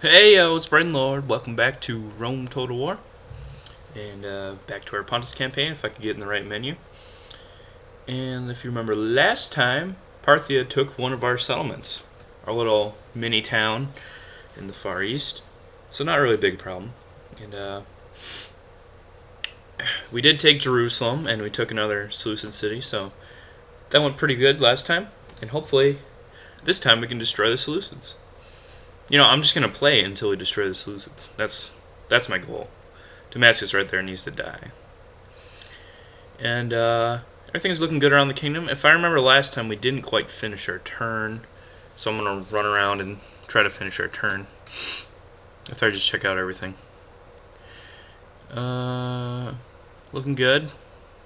Hey yo, it's Brendan Lord. Welcome back to Rome Total War. And back to our Pontus campaign, if I could get in the right menu. And if you remember last time, Parthia took one of our settlements. Our little mini town in the Far East. So not really a big problem. And we did take Jerusalem, and we took another Seleucid city, so that went pretty good last time. And hopefully, this time we can destroy the Seleucids. I'm just gonna play until we destroy the Seleucids. That's my goal. Damascus right there needs to die. And everything's looking good around the kingdom. If I remember last time, we didn't quite finish our turn, so I'm gonna run around and try to finish our turn. I thought I'd just check out everything. Looking good.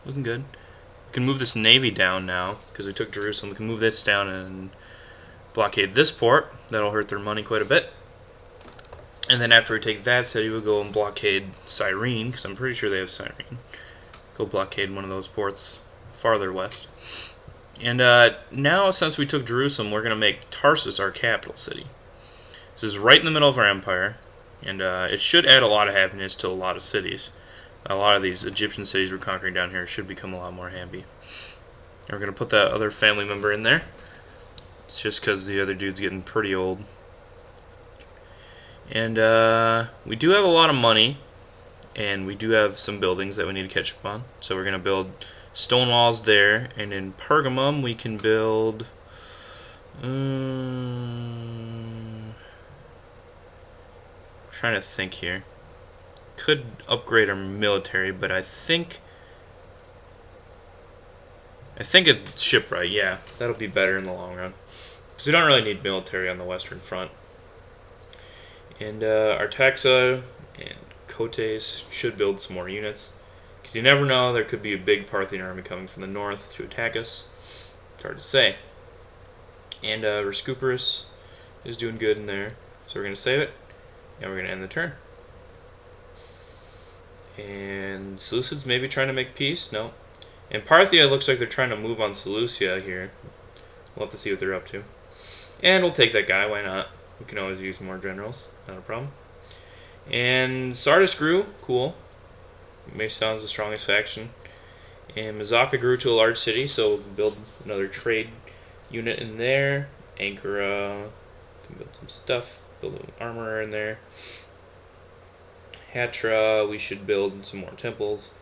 Looking good. We can move this navy down now because we took Jerusalem. We can move this down and blockade this port. That'll hurt their money quite a bit. And then after we take that city, we'll go and blockade Cyrene, because I'm pretty sure they have Cyrene. Go blockade one of those ports farther west. And now, since we took Jerusalem, we're going to make Tarsus our capital city. This is right in the middle of our empire, and it should add a lot of happiness to a lot of cities. A lot of these Egyptian cities we're conquering down here should become a lot more happy. And we're going to put that other family member in there. It's just because the other dude's getting pretty old. And we do have a lot of money, and we do have some buildings that we need to catch up on. So we're going to build stone walls there, and in Pergamum we can build... trying to think here. Could upgrade our military, but I think a shipwright, yeah, that'll be better in the long run. Because we don't really need military on the Western Front. And Artaxa and Cotes should build some more units. Because you never know, there could be a big Parthian army coming from the north to attack us. It's hard to say. And Rescuperus is doing good in there. So we're going to save it. And we're going to end the turn. And Seleucids maybe trying to make peace? No. And Parthia looks like they're trying to move on Seleucia here. We'll have to see what they're up to. And we'll take that guy, why not? We can always use more generals, not a problem. And Sardis grew, cool. Macedon's the strongest faction. And Mazaka grew to a large city, so we'll build another trade unit in there. Ankara, can build some stuff, build an armorer in there. Hatra, we should build some more temples.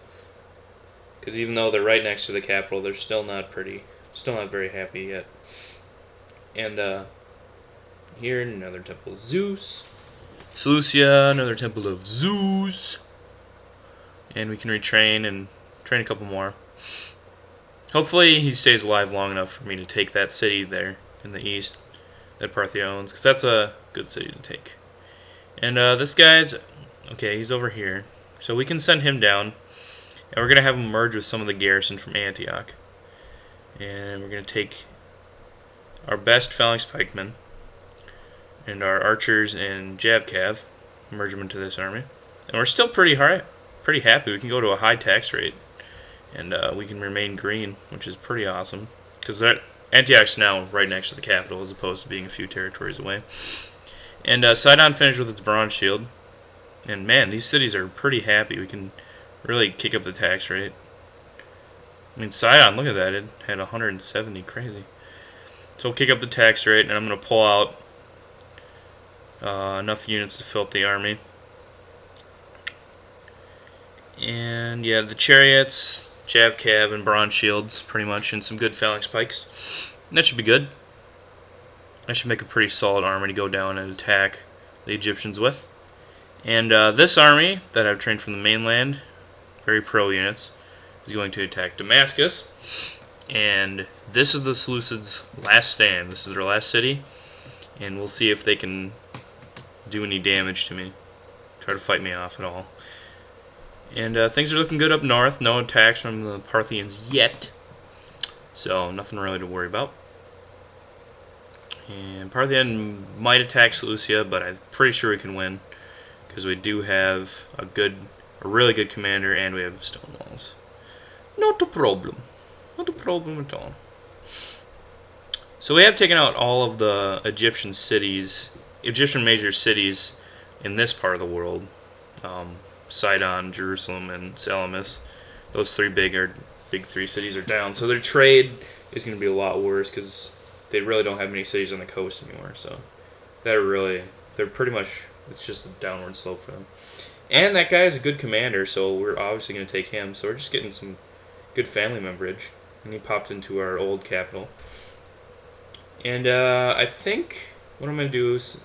Because even though they're right next to the capital, they're still not very happy yet. And here, another temple of Zeus. Seleucia, another temple of Zeus. And we can retrain and train a couple more. Hopefully he stays alive long enough for me to take that city there in the east that Parthia owns, because that's a good city to take. And this guy's... okay, he's over here. So we can send him down. And we're going to have him merge with some of the garrison from Antioch. And we're going to take our best phalanx pikemen and our archers and javcav, merge them into this army. And we're still pretty happy. We can go to a high tax rate. And we can remain green, which is pretty awesome. Because Antioch's now right next to the capital as opposed to being a few territories away. And Sidon finished with its bronze shield. And man, these cities are pretty happy. We can really kick up the tax rate. I mean, Sidon, look at that. It had 170. Crazy. So we'll kick up the tax rate, and I'm going to pull out enough units to fill up the army. And yeah, the chariots, javcav, and bronze shields, pretty much, and some good phalanx pikes. And that should be good. That should make a pretty solid army to go down and attack the Egyptians with. And this army that I've trained from the mainland, very pro units, is going to attack Damascus. And this is the Seleucids' last stand. This is their last city. And we'll see if they can do any damage to me. Try to fight me off at all. And things are looking good up north. No attacks from the Parthians yet. So nothing really to worry about. And Parthia might attack Seleucia, but I'm pretty sure we can win. Because we do have a really good commander, and we have stone walls. Not a problem. Not a problem at all. So we have taken out all of the Egyptian cities Egyptian major cities in this part of the world, Sidon, Jerusalem, and Salamis, those big three cities are down. So their trade is going to be a lot worse because they really don't have many cities on the coast anymore. So they're pretty much, it's just a downward slope for them. And that guy is a good commander, so we're obviously going to take him. So we're just getting some good family memberage. And he popped into our old capital. And I think what I'm going to do is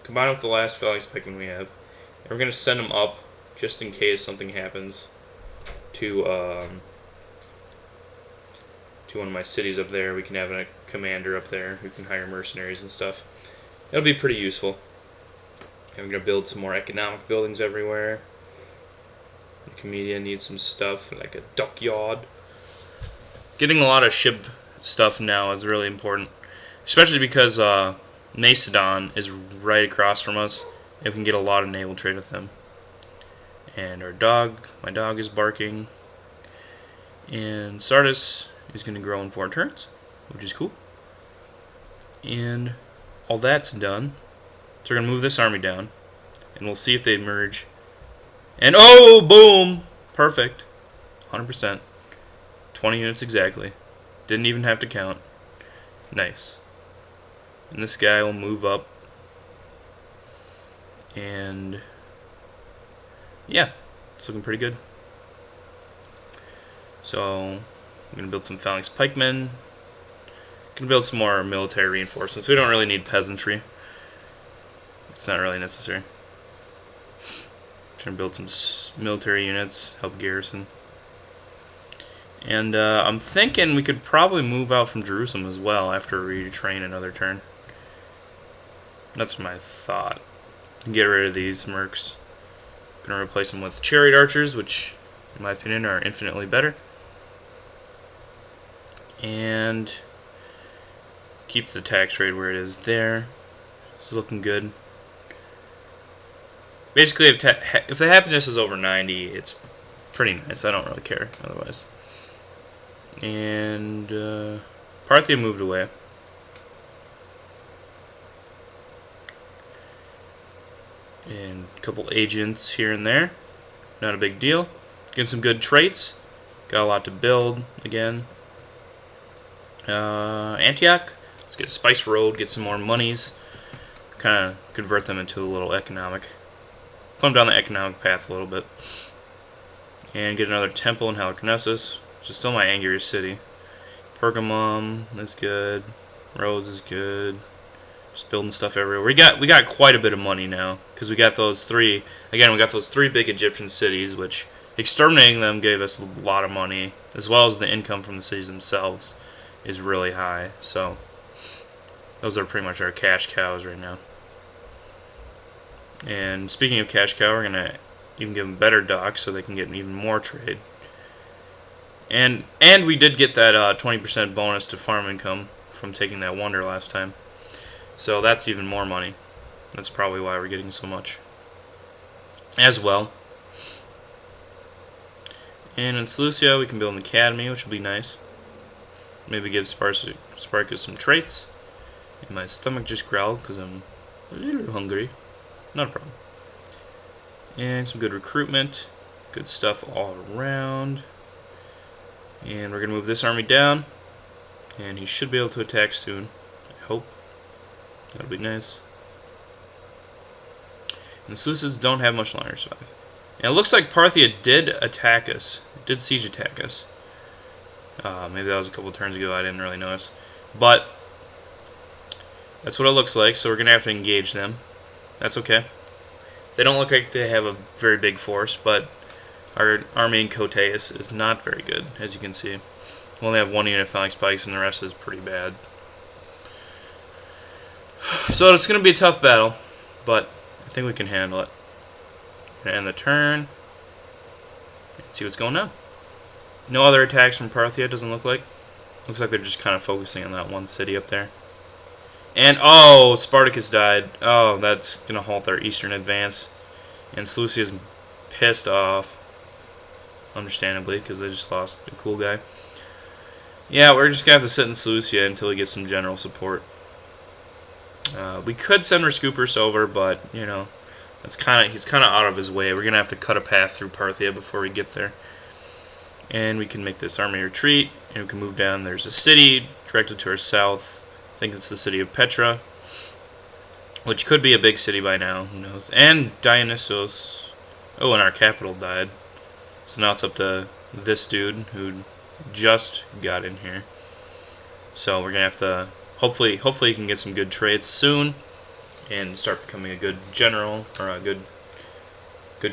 combine it with the last phalanx pikeman we have. And we're going to send him up just in case something happens to one of my cities up there. We can have a commander up there who can hire mercenaries and stuff. That'll be pretty useful. And we're going to build some more economic buildings everywhere. The comedian needs some stuff, like a dockyard. Getting a lot of ship stuff now is really important. Especially because Macedon is right across from us. And we can get a lot of naval trade with them. And my dog is barking. And Sardis is going to grow in 4 turns, which is cool. And all that's done. So we're going to move this army down, and we'll see if they merge. And oh, boom! Perfect. 100%. 20 units exactly. Didn't even have to count. Nice. And this guy will move up. And yeah, it's looking pretty good. So I'm going to build some phalanx pikemen. Going to build some more military reinforcements. We don't really need peasantry. It's not really necessary. Trying to build some military units, help garrison. And I'm thinking we could probably move out from Jerusalem as well after we train another turn. That's my thought. Get rid of these mercs. Gonna replace them with chariot archers, which, in my opinion, are infinitely better. And keep the tax rate where it is there. It's looking good. Basically, if the happiness is over 90, it's pretty nice. I don't really care otherwise. And Parthia moved away. And a couple agents here and there. Not a big deal. Getting some good traits. Got a lot to build again. Antioch. Let's get a spice road, get some more monies. Kind of convert them into a little economic. Plumb down the economic path a little bit. And get another temple in Halicarnassus, which is still my angriest city. Pergamum is good. Rhodes is good. Just building stuff everywhere. We got quite a bit of money now because we got those 3. Again, we got those 3 big Egyptian cities, which exterminating them gave us a lot of money, as well as the income from the cities themselves is really high. So those are pretty much our cash cows right now. And speaking of cash cow, we're gonna even give them better docks so they can get even more trade. And we did get that 20% bonus to farm income from taking that wonder last time. So that's even more money. That's probably why we're getting so much as well. And in Seleucia we can build an academy, which will be nice. Maybe give Spartacus some traits. And my stomach just growled because I'm a little hungry. Not a problem. And some good recruitment. Good stuff all around. And we're going to move this army down. And he should be able to attack soon. I hope. That'll be nice. And the Seleucids don't have much longer to survive. And it looks like Parthia did attack us. Did siege attack us. Maybe that was a couple of turns ago. I didn't really notice. But that's what it looks like. So we're going to have to engage them. That's okay. They don't look like they have a very big force, but our army in Cotaeus is not very good, as you can see. We only have 1 unit of phalanx pikes, and the rest is pretty bad. So it's going to be a tough battle, but I think we can handle it. Going to end the turn. Let's see what's going on. No other attacks from Parthia, doesn't look like. Looks like they're just kind of focusing on that one city up there. And, oh, Spartacus died. Oh, that's going to halt their eastern advance. And Seleucia's pissed off. Understandably, because they just lost a cool guy. Yeah, we're just going to have to sit in Seleucia until we get some general support. We could send our scoopers over, but you know, he's kind of out of his way. We're gonna have to cut a path through Parthia before we get there, and we can make this army retreat, and we can move down. There's a city directed to our south. I think it's the city of Petra, which could be a big city by now. Who knows? And Dionysos. Oh, and our capital died. So now it's up to this dude who just got in here. So we're gonna have to hopefully he can get some good traits soon and start becoming a good general or a good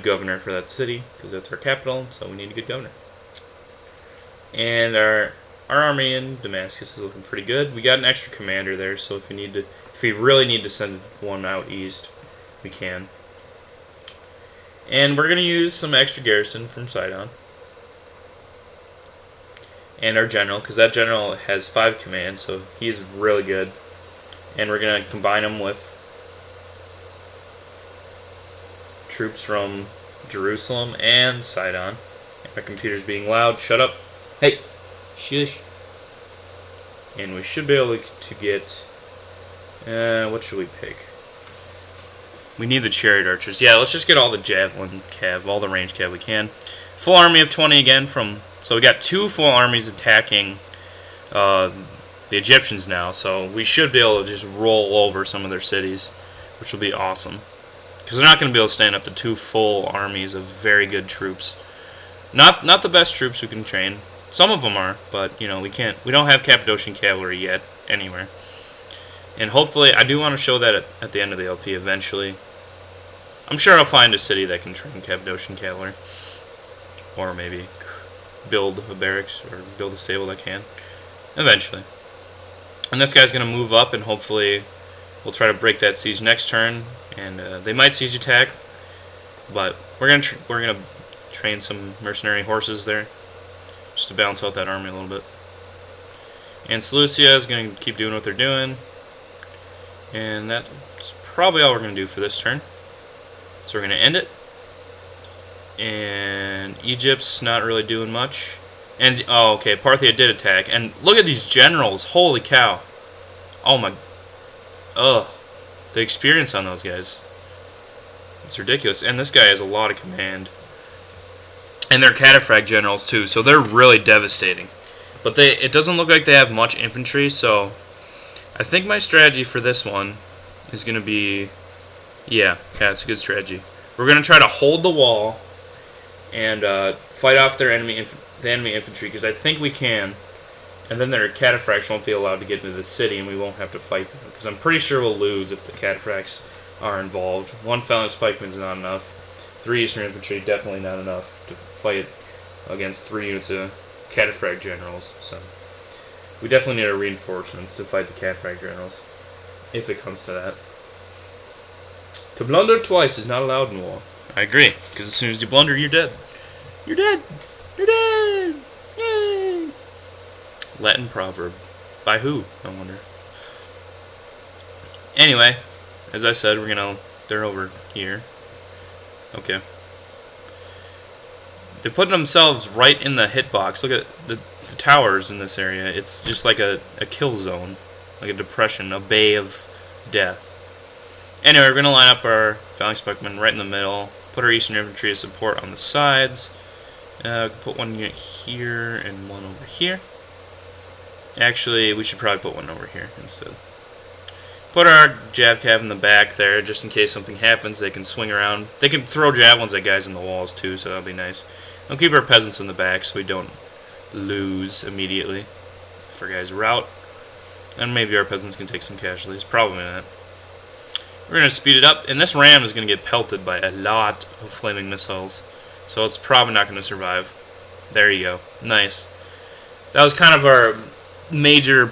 governor for that city, because that's our capital. So we need a good governor. And our army in Damascus is looking pretty good. We got an extra commander there, so if we really need to send one out east, we can. And we're gonna use some extra garrison from Sidon. And our general, because that general has 5 command, so he's really good. And we're going to combine him with troops from Jerusalem and Sidon. My computer's being loud. Shut up. Hey, shush. And we should be able to get... what should we pick? We need the chariot archers. Yeah, let's just get all the javelin cav, all the range cav we can. Full army of 20 again from... So we got 2 full armies attacking the Egyptians now, so we should be able to just roll over some of their cities, which will be awesome. Because they're not going to be able to stand up to 2 full armies of very good troops. Not the best troops we can train. Some of them are, but you know we don't have Cappadocian cavalry yet anywhere. And hopefully, I do want to show that at the end of the LP eventually. I'm sure I'll find a city that can train Cappadocian cavalry, or maybe build a barracks or build a stable that can eventually. And this guy's going to move up, and hopefully we'll try to break that siege next turn. And they might siege attack, but we're gonna train some mercenary horses there just to balance out that army a little bit. And Seleucia is going to keep doing what they're doing, and that's probably all we're going to do for this turn. So we're going to end it. And Egypt's not really doing much. And, oh, okay, Parthia did attack. And look at these generals. Holy cow. Oh, my... Ugh. The experience on those guys. It's ridiculous. And this guy has a lot of command. And they're cataphract generals, too. So they're really devastating. But it doesn't look like they have much infantry, so... I think my strategy for this one is going to be... Yeah, it's a good strategy. We're going to try to hold the wall and fight off the enemy infantry, because I think we can, and then their cataphracts won't be allowed to get into the city, and we won't have to fight them, because I'm pretty sure we'll lose if the cataphracts are involved. 1 phalanx pikeman is not enough. 3 eastern infantry definitely not enough to fight against 3 units of cataphract generals. So we definitely need our reinforcements to fight the cataphract generals, if it comes to that. To blunder twice is not allowed in war. I agree, because as soon as you blunder, you're dead. You're dead! You're dead! Yay! Latin proverb. By who, I wonder. Anyway, as I said, they're over here. Okay. They put themselves right in the hitbox. Look at the towers in this area. It's just like a kill zone, like a depression, a bay of death. Anyway, we're going to line up our phalanx pikemen right in the middle, put our eastern infantry as support on the sides, put 1 unit here and 1 over here. Actually, we should probably put 1 over here instead. Put our jav cav in the back there, just in case something happens. They can swing around. They can throw javelins at guys in the walls too, so that'll be nice. And keep our peasants in the back so we don't lose immediately if our guys rout. And maybe our peasants can take some casualties. Probably not. We're going to speed it up, and this ram is going to get pelted by a lot of flaming missiles, so it's probably not going to survive. There you go. Nice. That was kind of our major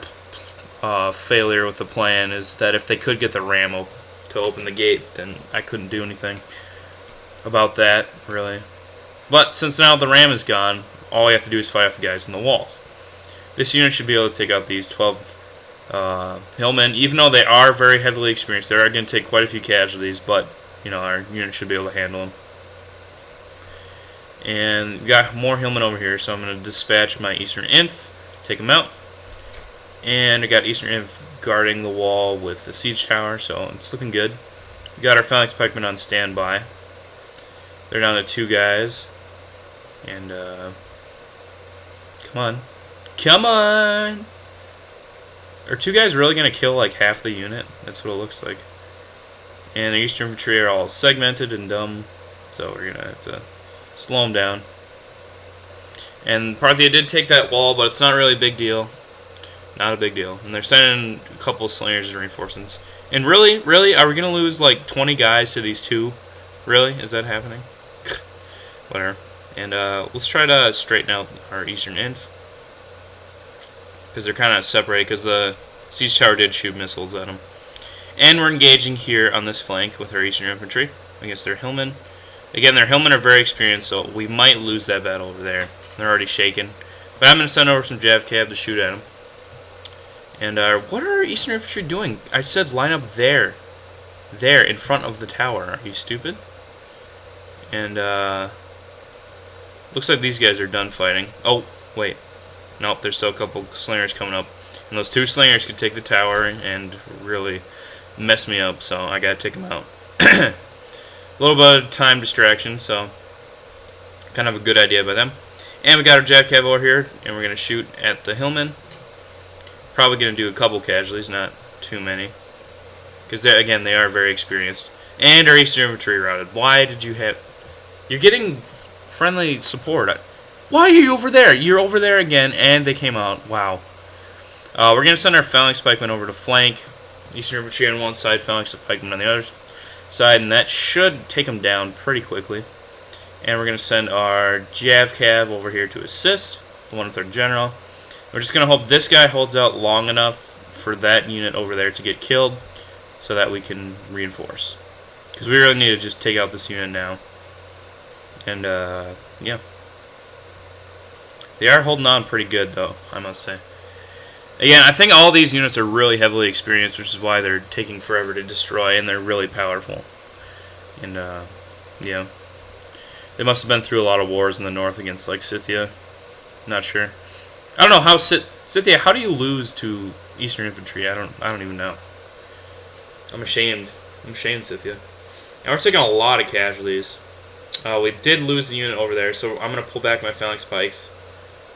failure with the plan, is that if they could get the ram to open the gate, then I couldn't do anything about that, really. But since now the ram is gone, all we have to do is fight off the guys in the walls. This unit should be able to take out these 12 hillmen. Even though they are very heavily experienced, they are going to take quite a few casualties, but you know, our unit should be able to handle them. And we got more hillmen over here, so I'm going to dispatch my eastern inf, take them out. And we got Eastern Inf guarding the wall with the siege tower, so it's looking good. We got our phalanx pikemen on standby. They're down to 2 guys. And, come on. Come on! Are 2 guys really going to kill like half the unit? That's what it looks like. And the Eastern Infantry are all segmented and dumb, so we're going to have to slow them down. And Parthia did take that wall, but it's not really a big deal. Not a big deal. And they're sending a couple of slingers as reinforcements. And really, are we going to lose like 20 guys to these 2? Really? Is that happening? Whatever. And let's try to straighten out our Eastern Inf, because they're kind of separated, because the siege tower did shoot missiles at them. And we're engaging here on this flank with our Eastern Infantry against their hillmen. Again, their hillmen are very experienced, so we might lose that battle over there. They're already shaken. But I'm going to send over some Jav Cav to shoot at them. And what are our Eastern Infantry doing? I said line up there. There, in front of the tower. Are you stupid? And, looks like these guys are done fighting. Oh, wait. Nope, there's still a couple slingers coming up. And those 2 slingers could take the tower and really mess me up, so I gotta take them out. A little bit of time distraction, so kind of a good idea by them. And we got our Jav Cav over here, and we're gonna shoot at the hillmen. Probably gonna do a couple casualties, not too many, because again, they are very experienced. And our Eastern Infantry routed. Why did you have... You're getting friendly support. Why are you over there? You're over there again, and they came out. Wow. We're going to send our phalanx pikemen over to flank. Eastern Infantry on one side, phalanx pikemen on the other side, and that should take them down pretty quickly. And we're going to send our Jav Cav over here to assist, the 1/3 General. We're just going to hope this guy holds out long enough for that unit over there to get killed, so that we can reinforce. Because we really need to just take out this unit now. And, yeah. They are holding on pretty good, though, I must say. Again, I think all these units are really heavily experienced, which is why they're taking forever to destroy, and they're really powerful. And, yeah. They must have been through a lot of wars in the north against, like, Scythia. Not sure. I don't know how Scythia, how do you lose to Eastern Infantry? I don't even know. I'm ashamed. I'm ashamed, Scythia. And we're taking a lot of casualties. We did lose the unit over there, so I'm going to pull back my phalanx pikes.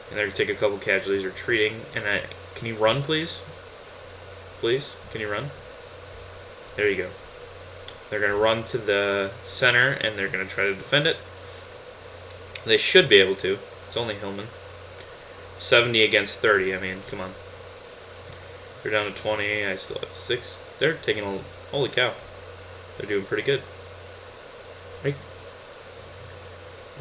And they're going to take a couple casualties retreating. And can you run, please? Please? Can you run? There you go. They're going to run to the center, and they're going to try to defend it. They should be able to. It's only Hillman. 70 against 30, I mean, come on. They're down to 20, I still have 6. They're taking a... Holy cow. They're doing pretty good. Right?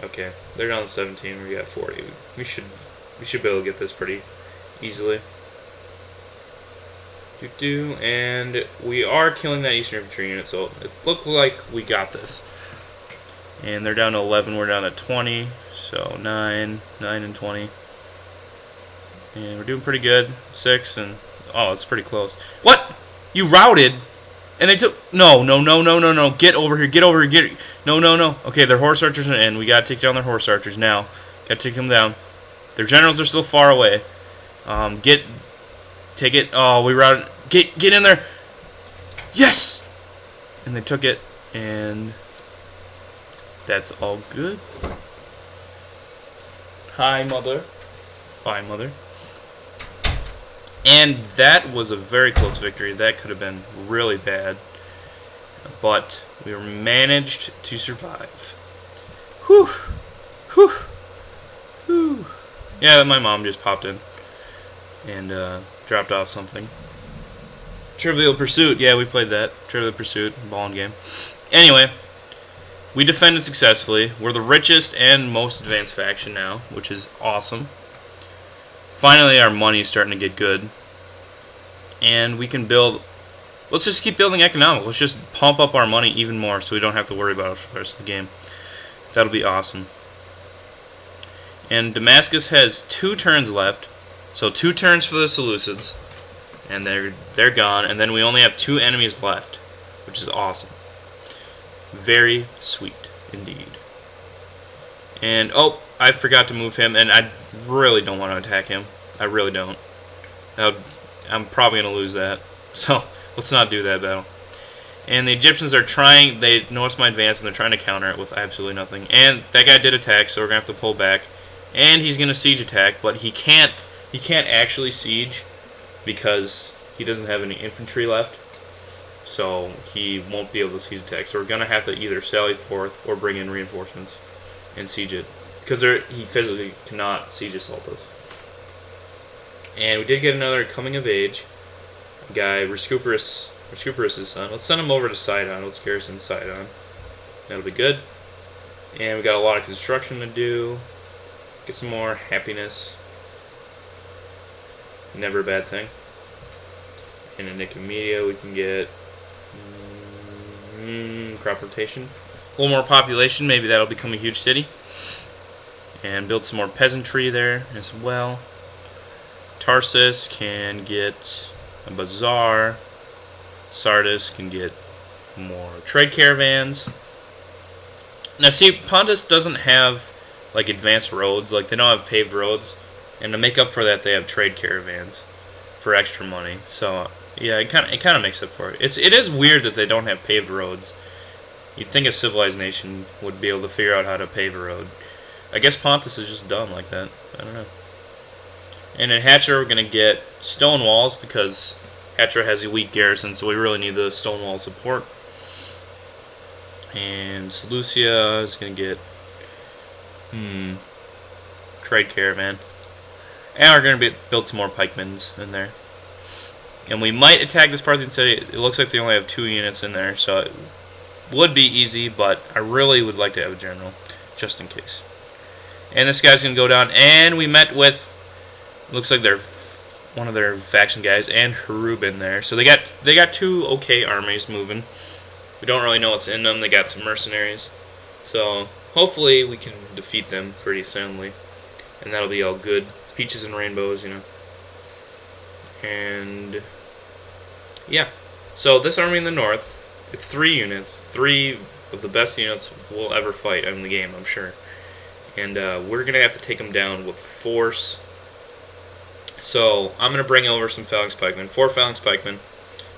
Okay, they're down to 17, we got 40. We should be able to get this pretty easily. And we are killing that Eastern Infantry unit, so it looks like we got this. And they're down to 11, we're down to 20, so 9 and 20. And we're doing pretty good. 6 and... Oh, it's pretty close. What? You routed? And they took... No. Get over here. No. Okay, their horse archers are in. We gotta take down their horse archers now. Gotta take them down. Their generals are still far away. Take it. Oh, we routed... Get in there. Yes! And they took it. And... That's all good. Hi, mother. Bye, mother. And that was a very close victory. That could have been really bad. But we managed to survive. Whew. Whew. Whew. Yeah, my mom just popped in and dropped off something. Trivial Pursuit. Yeah, we played that. Trivial Pursuit, ballin' game. Anyway, we defended successfully. We're the richest and most advanced faction now, which is awesome. Finally, our money is starting to get good. And we can build... Let's just keep building economic. Let's just pump up our money even more so we don't have to worry about it for the rest of the game. That'll be awesome. And Damascus has 2 turns left. So 2 turns for the Seleucids. And they're gone. And then we only have 2 enemies left, which is awesome. Very sweet indeed. And, oh, I forgot to move him, and I really don't want to attack him. I really don't. I'm probably going to lose that. So let's not do that battle. And the Egyptians are trying, they notice my advance and they're trying to counter it with absolutely nothing. And that guy did attack, so we're going to have to pull back. And he's going to siege attack, but he can't actually siege because he doesn't have any infantry left. So he won't be able to siege attack. So we're going to have to either sally forth or bring in reinforcements and siege it. Because he physically cannot siege assault us. And we did get another coming of age guy, Rescuperus' son. Let's send him over to Sidon. Let's garrison Sidon. That'll be good. And we got a lot of construction to do. Get some more happiness. Never a bad thing. And in Nicomedia we can get crop rotation. A little more population. Maybe that'll become a huge city. And build some more peasantry there as well. Tarsus can get a bazaar. Sardis can get more trade caravans. Now see, Pontus doesn't have like advanced roads, like they don't have paved roads, and to make up for that they have trade caravans for extra money. So yeah, it kind of makes up for it. It is weird that they don't have paved roads. You'd think a civilized nation would be able to figure out how to pave a road. I guess Pontus is just dumb like that. I don't know. And in Hatra we're going to get stone walls because Hatra has a weak garrison, so we really need the stone wall support. And Seleucia is going to get trade caravan. And we're going to build some more pikemans in there. And we might attack this Parthian city. It looks like they only have 2 units in there, so it would be easy, but I really would like to have a general, just in case. And this guy's going to go down, and we met with, looks like they're one of their faction guys, and Cherubin there. So they got 2 okay armies moving. We don't really know what's in them. They got some mercenaries. So hopefully we can defeat them pretty soundly. And that'll be all good. Peaches and rainbows, you know. And yeah. So this army in the north, it's 3 units. 3 of the best units we'll ever fight in the game, I'm sure. And we're going to have to take them down with force. So I'm going to bring over some phalanx pikemen, 4 phalanx pikemen,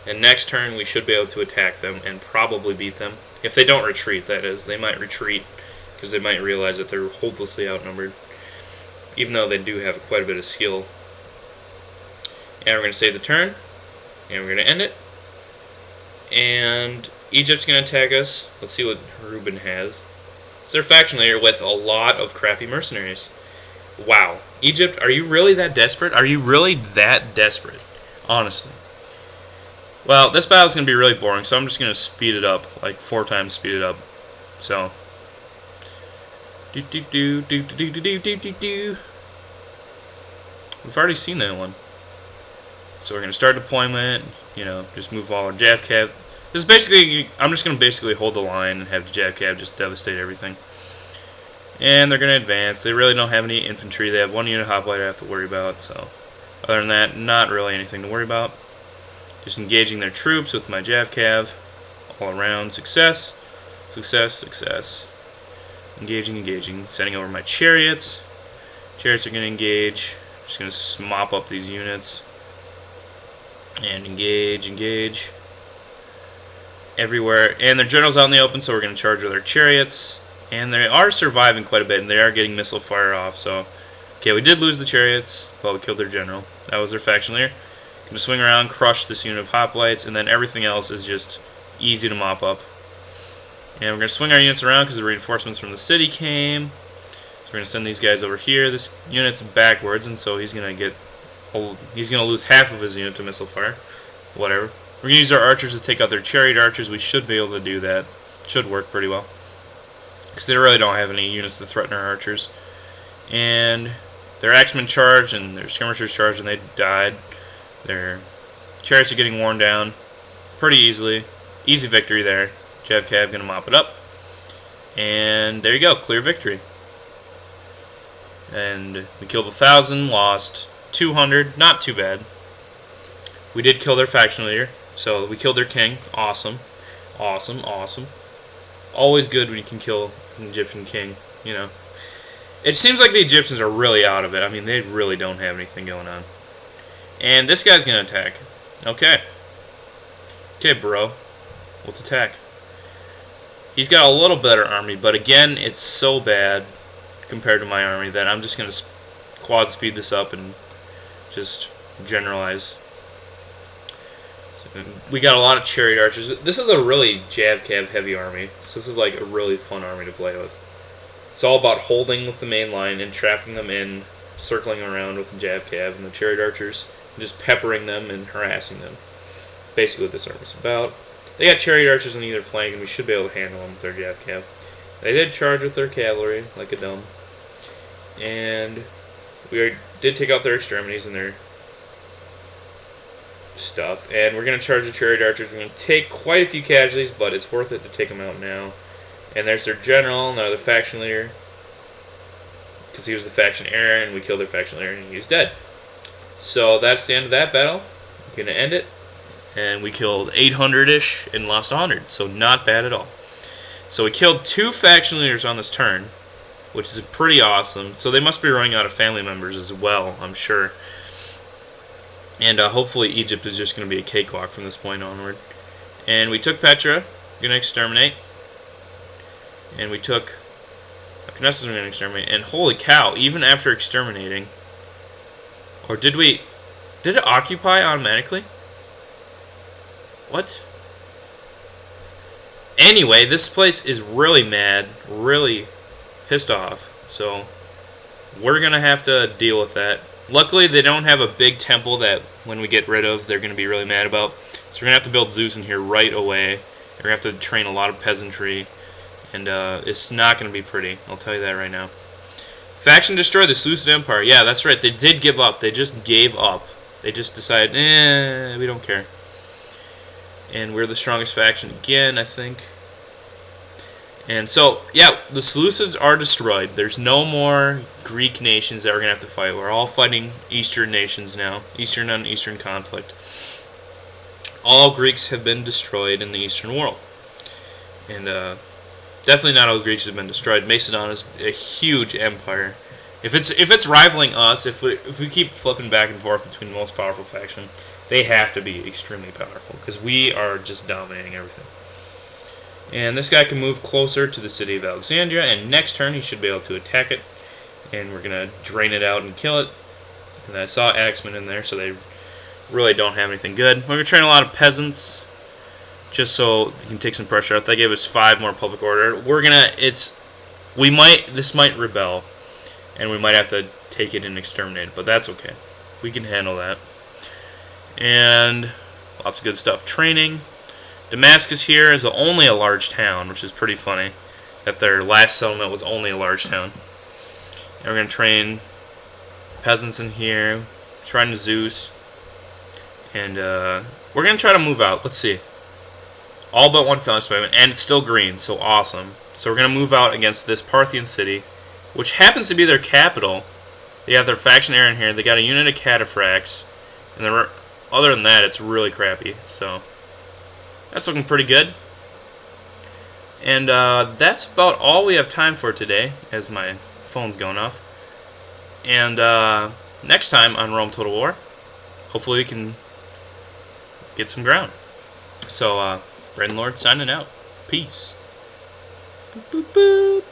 and next turn we should be able to attack them and probably beat them. If they don't retreat, that is. They might retreat because they might realize that they're hopelessly outnumbered, even though they do have quite a bit of skill. And we're going to save the turn, and we're going to end it. And Egypt's going to attack us. Let's see what Reuben has. It's their faction leader with a lot of crappy mercenaries. Wow. Egypt, are you really that desperate? Are you really that desperate? Honestly. Well, this battle's going to be really boring, so I'm just going to speed it up. Like 4 times speed it up. So. We've already seen that one. So we're going to start deployment. You know, just move all our Jav Cav. This is basically, I'm just going to basically hold the line and have the Jav Cav just devastate everything. And they're going to advance. They really don't have any infantry. They have 1 unit hoplite I have to worry about. So, other than that, not really anything to worry about. Just engaging their troops with my Jav Cav. All around. Success. Success. Success. Engaging, engaging. Sending over my chariots. Chariots are going to engage. Just going to mop up these units. And engage, engage. Everywhere. And their general's out in the open, so we're going to charge with our chariots. And they are surviving quite a bit, and they are getting missile fire off. So, okay, we did lose the chariots, but we killed their general. That was their faction leader. Going to swing around, crush this unit of hoplites, and then everything else is just easy to mop up. And we're going to swing our units around because the reinforcements from the city came. So we're going to send these guys over here. This unit's backwards, and so he's going to lose half of his unit to missile fire. Whatever. We're going to use our archers to take out their chariot archers. We should be able to do that. Should work pretty well. Because they really don't have any units to threaten our archers. And their axemen charged and their skirmishers charged and they died. Their chariots are getting worn down pretty easily. Easy victory there. Jav Cav going to mop it up. And there you go, clear victory. And we killed 1,000, lost 200, not too bad. We did kill their faction leader, so we killed their king. Awesome. Awesome, awesome. Always good when you can kill an Egyptian king, you know. It seems like the Egyptians are really out of it. I mean, they really don't have anything going on. And this guy's gonna attack. Okay. Okay, bro. Let's attack. He's got a little better army, but again, it's so bad compared to my army that I'm just gonna quad speed this up and just generalize. We got a lot of chariot archers. This is a really jav-cav heavy army, so this is like a really fun army to play with. It's all about holding with the main line and trapping them in, circling around with the jav-cav and the chariot archers, and just peppering them and harassing them. Basically what this army's about. They got chariot archers on either flank, and we should be able to handle them with their jav-cav. They did charge with their cavalry, like a dumb. And we did take out their extremities and their stuff, and we're going to charge the chariot archers. We're going to take quite a few casualties, but it's worth it to take them out now. And there's their general, now the faction leader, because he was the faction heir, and we killed their faction leader, and he's dead. So that's the end of that battle. We're going to end it, and we killed 800-ish and lost 100, so not bad at all. So we killed 2 faction leaders on this turn, which is pretty awesome. So they must be running out of family members as well, I'm sure. And hopefully Egypt is just going to be a cakewalk from this point onward. And we took Petra, going to exterminate. And we took Knesset, going to exterminate. And holy cow, even after exterminating, or did it occupy automatically? What? Anyway, this place is really mad, really pissed off. So we're going to have to deal with that. Luckily, they don't have a big temple that when we get rid of, they're going to be really mad about. So we're going to have to build Zeus in here right away. We're going to have to train a lot of peasantry. And it's not going to be pretty. I'll tell you that right now. Faction destroyed the Seleucid Empire. Yeah, that's right. They did give up. They just gave up. They just decided, we don't care. And we're the strongest faction again, I think. And so, yeah, the Seleucids are destroyed. There's no more Greek nations that we're going to have to fight. We're all fighting Eastern nations now. Eastern on Eastern conflict. All Greeks have been destroyed in the Eastern world. And definitely not all Greeks have been destroyed. Macedon is a huge empire. If it's rivaling us, if we keep flipping back and forth between the most powerful faction, they have to be extremely powerful, because we are just dominating everything. And this guy can move closer to the city of Alexandria, and next turn he should be able to attack it. And we're going to drain it out and kill it. And I saw axemen in there, so they really don't have anything good. We're going to train a lot of peasants, just so they can take some pressure out. They gave us 5 more public order. This might rebel, and we might have to take it and exterminate it, but that's okay. We can handle that. And lots of good stuff. Training. Damascus here is only a large town, which is pretty funny, that their last settlement was only a large town. And we're going to train peasants in here, shrine to Zeus, and we're going to try to move out. Let's see. All but one failed experiment, and it's still green, so awesome. So we're going to move out against this Parthian city, which happens to be their capital. They have their faction heir in here. They got a unit of cataphracts, and other than that, it's really crappy. So that's looking pretty good. And that's about all we have time for today, as my phone's going off. And next time on Rome Total War, hopefully we can get some ground. So, Braden Lord signing out. Peace. Boop, boop, boop.